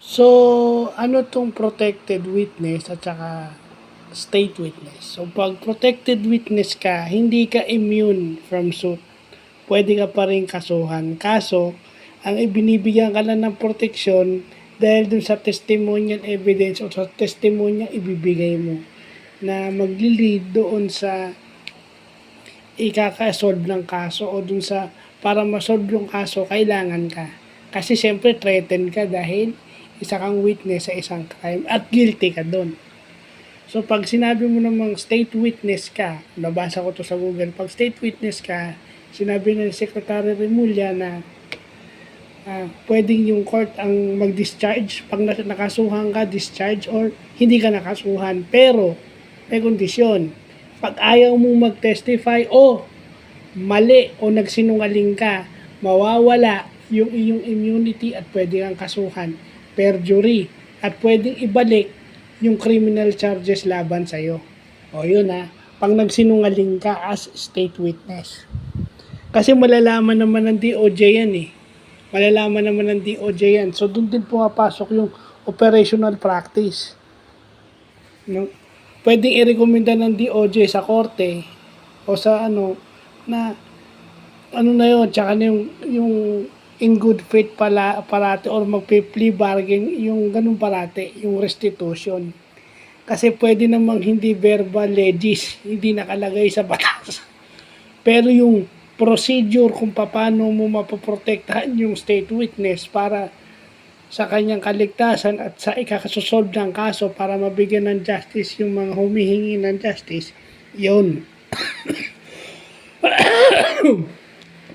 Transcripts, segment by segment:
So, ano tong protected witness at saka state witness? So, pag protected witness ka, hindi ka immune from suit. Pwede ka pa rin kasuhan. Kaso, ang ibinibigyan ka lang ng proteksyon dahil dun sa testimonial evidence o sa testimonial ibibigay mo na magli-lead doon sa ikaka-solve ng kaso o dun sa para ma-solve yung kaso, kailangan ka. Kasi syempre threatened ka dahil isa kang witness sa isang crime at guilty ka doon. So pag sinabi mo namang state witness ka, nabasa ko to sa Google, pag state witness ka, sinabi ng Secretary Remulla na pwedeng yung court ang mag-discharge pag nakasuhan ka, discharge or hindi ka nakasuhan. Pero may kondisyon. Pag ayaw mong mag-testify o mali o nagsinungaling ka, mawawala yung iyong immunity at pwede kang kasuhan, perjury, at pwedeng ibalik yung criminal charges laban sa'yo. O yun pag nagsinungaling ka as state witness. Kasi malalaman naman ng DOJ yan Malalaman naman ng DOJ yan. So doon din pumapasok yung operational practice. No? Pwedeng i-recommenda ng DOJ sa korte o sa na na yun, tsaka na yung in good faith parate or magpe-plea bargain, yung ganun parate, yung restitution. Kasi pwede namang hindi verbal legis, hindi nakalagay sa batas. Pero yung procedure kung paano mo mapoprotektahan yung state witness para sa kanyang kaligtasan at sa ikakasosolve ng kaso para mabigyan ng justice yung mga humihingi ng justice, yun.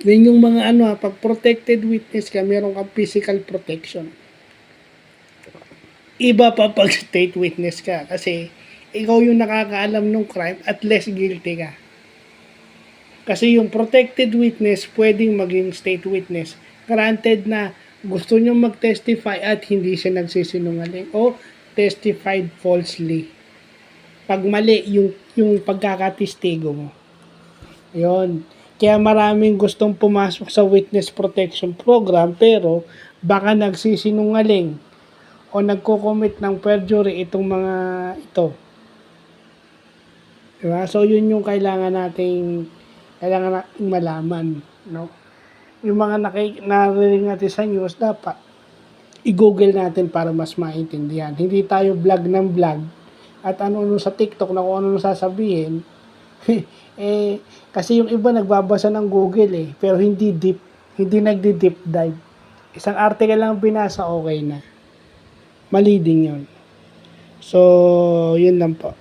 Yun yung mga pag protected witness ka, meron kang physical protection. Iba pa pag state witness ka kasi ikaw yung nakakaalam ng crime at less guilty ka. Kasi yung protected witness pwedeng maging state witness. Granted na gusto nyo mag-testify at hindi siya nagsisinungaling o testified falsely. Pag mali yung pagkakatestigo mo. Yun. Kaya maraming gustong pumasok sa witness protection program pero baka nagsisinungaling o nagko-commit ng perjury itong mga ito. Diba? So yun yung kailangan nating malaman, no? Yung mga narinig natin sa news, dapat i-google natin para mas maintindihan. Hindi tayo vlog ng vlog at ano sa TikTok na kung ano sasabihin. Kasi yung iba nagbabasa ng Google pero hindi nagdi-deep dive. Isang article lang binasa, okay na. Mali din yun. So, yun lang po.